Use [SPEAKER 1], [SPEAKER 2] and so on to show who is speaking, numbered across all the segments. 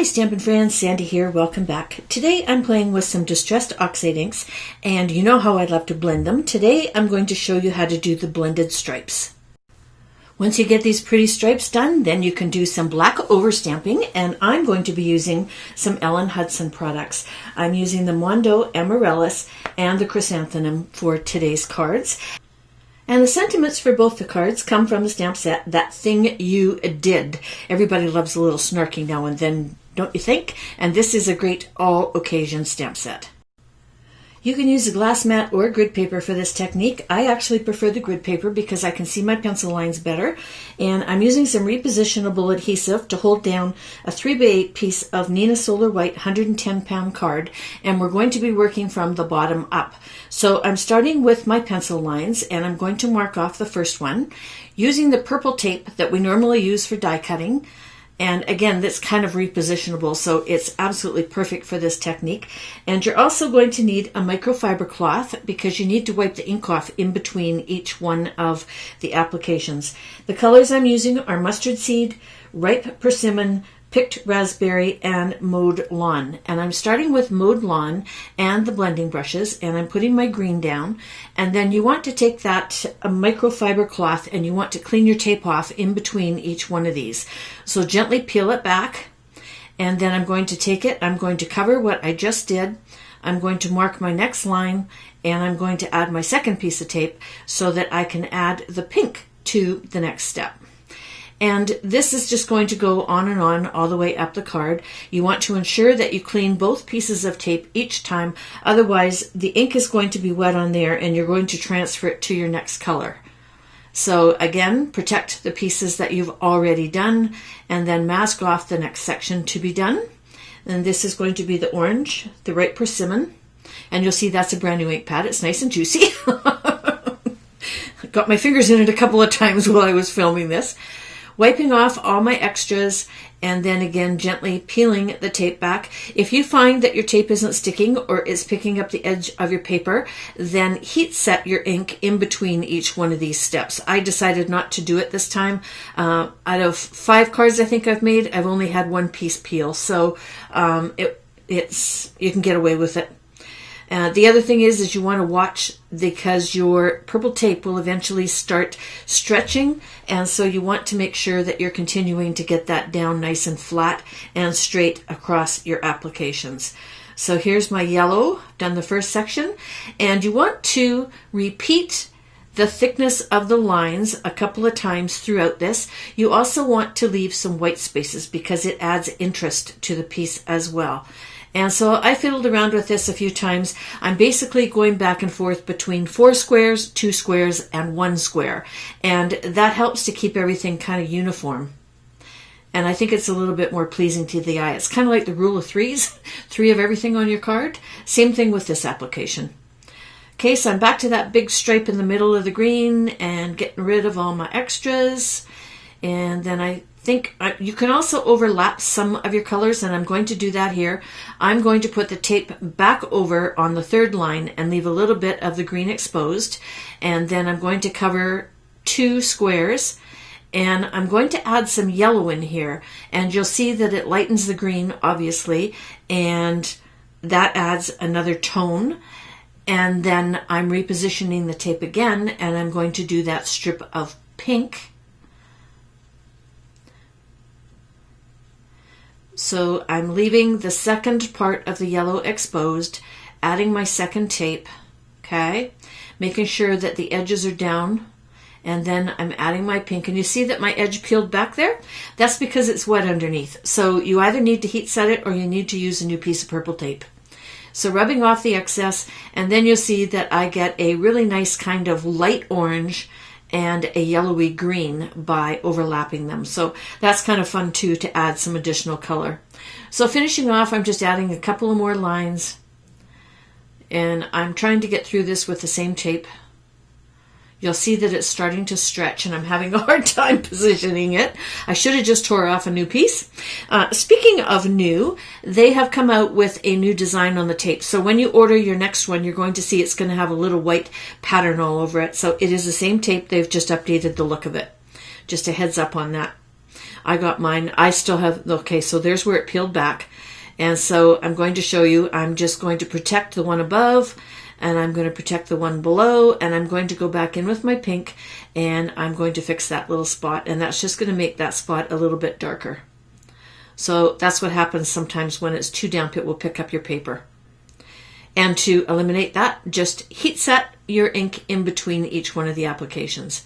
[SPEAKER 1] Hi Stampin' friends, Sandy here, welcome back. Today I'm playing with some Distress Oxide inks, and you know how I love to blend them. Today I'm going to show you how to do the blended stripes. Once you get these pretty stripes done, then you can do some black overstamping, and I'm going to be using some Hutson products. I'm using the Mondo, Amaryllis, and the Chrysanthemum for today's cards. And the sentiments for both the cards come from the stamp set, That Thing You Did. Everybody loves a little snarky now and then, don't you think? And this is a great all-occasion stamp set. You can use a glass mat or grid paper for this technique. I actually prefer the grid paper because I can see my pencil lines better. And I'm using some repositionable adhesive to hold down a 3x8 piece of Nina Solar White 110-pound card. And we're going to be working from the bottom up. So I'm starting with my pencil lines, and I'm going to mark off the first one using the purple tape that we normally use for die cutting. And again, that's kind of repositionable, so it's absolutely perfect for this technique. And you're also going to need a microfiber cloth because you need to wipe the ink off in between each one of the applications. The colors I'm using are mustard seed, ripe persimmon, picked raspberry, and mowed lawn. And I'm starting with mowed lawn and the blending brushes, and I'm putting my green down. And then you want to take that microfiber cloth and you want to clean your tape off in between each one of these. So gently peel it back, and then I'm going to take it, I'm going to cover what I just did, I'm going to mark my next line, and I'm going to add my second piece of tape so that I can add the pink to the next step. And this is just going to go on and on all the way up the card. You want to ensure that you clean both pieces of tape each time, otherwise the ink is going to be wet on there and you're going to transfer it to your next color. So again, protect the pieces that you've already done and then mask off the next section to be done. And this is going to be the orange, the ripe persimmon, and you'll see that's a brand new ink pad. It's nice and juicy. Got my fingers in it a couple of times while I was filming this. Wiping off all my extras, and then again gently peeling the tape back. If you find that your tape isn't sticking or is picking up the edge of your paper, then heat set your ink in between each one of these steps. I decided not to do it this time. Out of 5 cards I think I've made, I've only had one piece peel, so you can get away with it. The other thing is you want to watch because your purple tape will eventually start stretching, and so you want to make sure that you're continuing to get that down nice and flat and straight across your applications. So here's my yellow, done the first section, and you want to repeat the thickness of the lines a couple of times throughout this. You also want to leave some white spaces because it adds interest to the piece as well. And so I fiddled around with this a few times. I'm basically going back and forth between 4 squares, 2 squares, and 1 square. And that helps to keep everything kind of uniform. And I think it's a little bit more pleasing to the eye. It's kind of like the rule of threes, 3 of everything on your card. Same thing with this application. Okay, so I'm back to that big stripe in the middle of the green and getting rid of all my extras. And then I think you can also overlap some of your colors, and I'm going to do that here. I'm going to put the tape back over on the 3rd line and leave a little bit of the green exposed, and then I'm going to cover 2 squares, and I'm going to add some yellow in here, and you'll see that it lightens the green obviously, and that adds another tone. And then I'm repositioning the tape again, and I'm going to do that strip of pink. So I'm leaving the second part of the yellow exposed, adding my second tape, okay, making sure that the edges are down, and then I'm adding my pink. And you see that my edge peeled back there? That's because it's wet underneath. So you either need to heat set it or you need to use a new piece of purple tape. So rubbing off the excess, and then you'll see that I get a really nice kind of light orange and a yellowy green by overlapping them. So that's kind of fun too, to add some additional color. So finishing off, I'm just adding a couple of more lines, and I'm trying to get through this with the same tape. You'll see that it's starting to stretch, and I'm having a hard time positioning it. I should have just tore off a new piece. Speaking of new, they have come out with a new design on the tape. So when you order your next one, you're going to see it's going to have a little white pattern all over it. So it is the same tape. They've just updated the look of it. Just a heads up on that. I got mine. I still have, okay, so there's where it peeled back. And so I'm going to show you, I'm just going to protect the one above, and I'm going to protect the one below, and I'm going to go back in with my pink, and I'm going to fix that little spot, and that's just going to make that spot a little bit darker. So that's what happens sometimes when it's too damp, it will pick up your paper. And to eliminate that, just heat set your ink in between each one of the applications.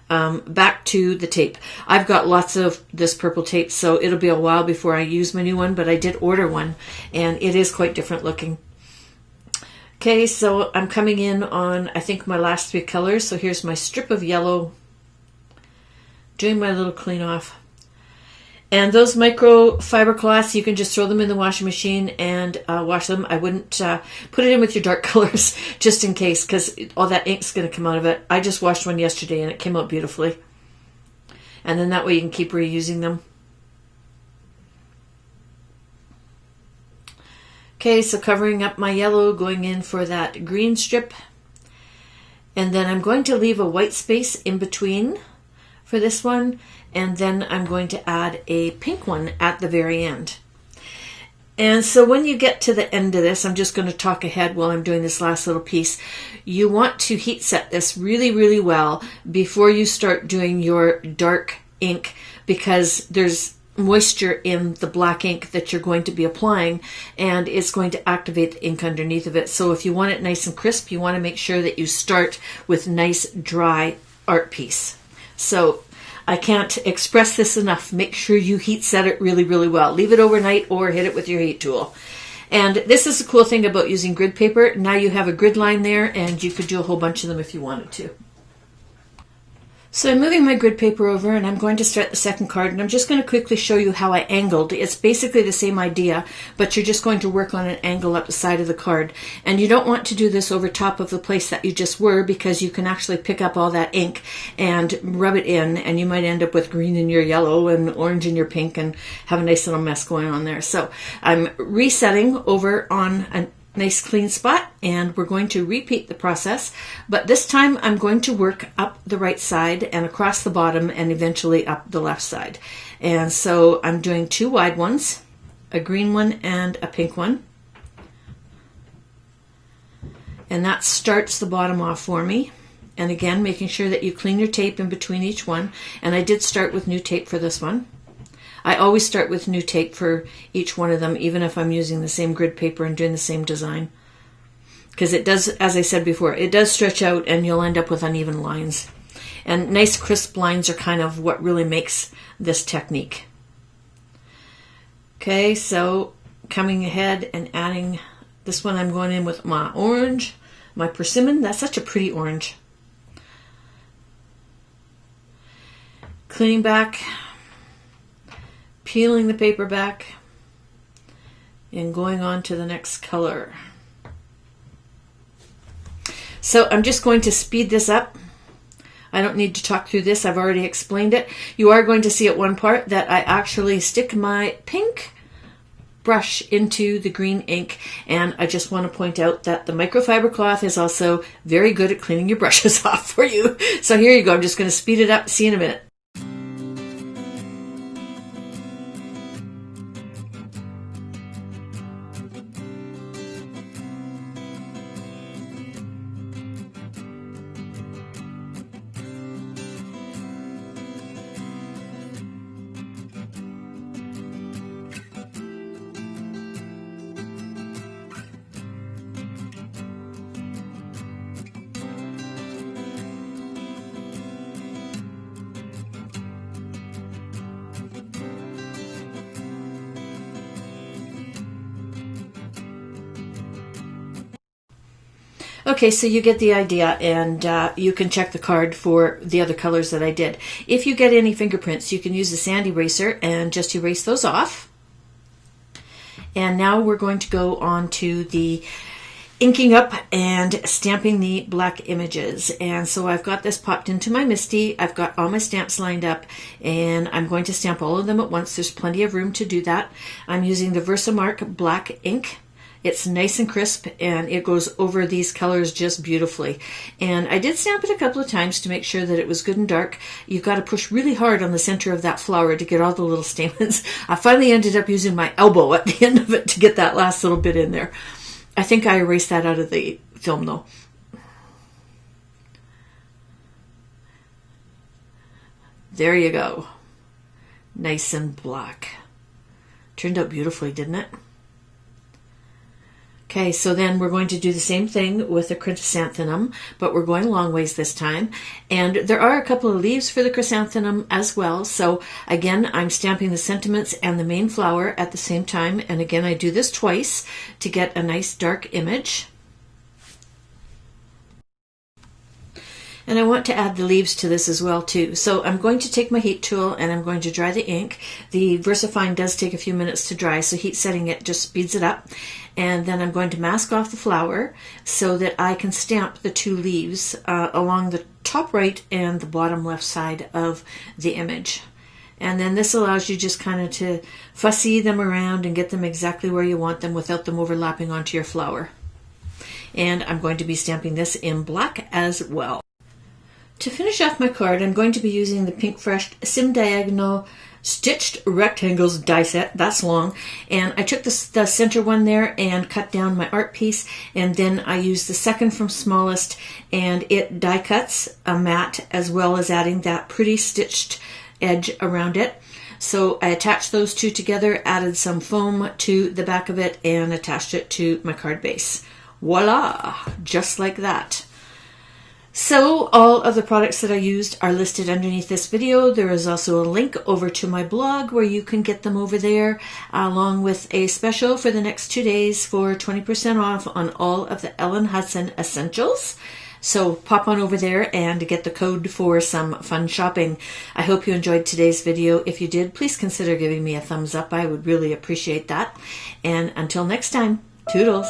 [SPEAKER 1] Back to the tape. I've got lots of this purple tape, so it'll be a while before I use my new one, but I did order one, and it is quite different looking. Okay, so I'm coming in on, I think, my last 3 colors. So here's my strip of yellow, doing my little clean off. And those microfiber cloths, you can just throw them in the washing machine and wash them. I wouldn't put it in with your dark colors just in case, because all that ink's going to come out of it. I just washed one yesterday and it came out beautifully. And then that way you can keep reusing them. Okay, so covering up my yellow, going in for that green strip. And then I'm going to leave a white space in between for this one, and then I'm going to add a pink one at the very end. And so when you get to the end of this, I'm just going to talk ahead while I'm doing this last little piece. You want to heat set this really, really well before you start doing your dark ink, because there's moisture in the black ink that you're going to be applying, and it's going to activate the ink underneath of it. So if you want it nice and crisp, you want to make sure that you start with nice dry art piece. So I can't express this enough. Make sure you heat set it really, really well. Leave it overnight or hit it with your heat tool. And this is the cool thing about using grid paper. Now you have a grid line there, and you could do a whole bunch of them if you wanted to. So I'm moving my grid paper over, and I'm going to start the second card, and I'm just going to quickly show you how I angled. It's basically the same idea, but you're just going to work on an angle up the side of the card. And you don't want to do this over top of the place that you just were, because you can actually pick up all that ink and rub it in, and you might end up with green in your yellow and orange in your pink and have a nice little mess going on there. So I'm resetting over on a nice clean spot, and we're going to repeat the process, but this time I'm going to work up the right side and across the bottom and eventually up the left side. And so I'm doing 2 wide ones, a green one and a pink one, and that starts the bottom off for me. And again, making sure that you clean your tape in between each one, and I did start with new tape for this one. I always start with new tape for each one of them, even if I'm using the same grid paper and doing the same design. Because it does, as I said before, it does stretch out and you'll end up with uneven lines. And nice crisp lines are kind of what really makes this technique. Okay, so coming ahead and adding this one, I'm going in with my orange, my Persimmon. That's such a pretty orange. Cleaning back, peeling the paper back, and going on to the next color. So I'm just going to speed this up. I don't need to talk through this. I've already explained it. You are going to see at one part that I actually stick my pink brush into the green ink, and I just want to point out that the microfiber cloth is also very good at cleaning your brushes off for you. So here you go. I'm just going to speed it up. See you in a minute. Okay, so you get the idea, and you can check the card for the other colors that I did. If you get any fingerprints, you can use the Sandi eraser and just erase those off. And now we're going to go on to the inking up and stamping the black images. And so I've got this popped into my MISTI. I've got all my stamps lined up, and I'm going to stamp all of them at once. There's plenty of room to do that. I'm using the VersaMark black ink. It's nice and crisp, and it goes over these colors just beautifully. And I did stamp it a couple of times to make sure that it was good and dark. You've got to push really hard on the center of that flower to get all the little stamens. I finally ended up using my elbow at the end of it to get that last little bit in there. I think I erased that out of the film though. There you go. Nice and black. Turned out beautifully, didn't it? Okay, so then we're going to do the same thing with the chrysanthemum, but we're going long ways this time. And there are a couple of leaves for the chrysanthemum as well. So again, I'm stamping the sentiments and the main flower at the same time. And again, I do this twice to get a nice dark image. And I want to add the leaves to this as well too. So I'm going to take my heat tool and I'm going to dry the ink. The VersaFine does take a few minutes to dry, so heat setting it just speeds it up. And then I'm going to mask off the flower so that I can stamp the two leaves along the top right and the bottom left side of the image. And then this allows you just kind of to fussy them around and get them exactly where you want them without them overlapping onto your flower. And I'm going to be stamping this in black as well. To finish off my card, I'm going to be using the Pink Fresh Sim Diagonal Stitched Rectangles die set. That's long. And I took the center one there and cut down my art piece. And then I used the second from smallest, and it die cuts a mat as well as adding that pretty stitched edge around it. So I attached those two together, added some foam to the back of it, and attached it to my card base. Voila! Just like that. So all of the products that I used are listed underneath this video. There is also a link over to my blog where you can get them over there, along with a special for the next 2 days for 20% off on all of the Ellen Hutson essentials. So pop on over there and get the code for some fun shopping. I hope you enjoyed today's video. If you did, please consider giving me a thumbs up. I would really appreciate that. And until next time, toodles.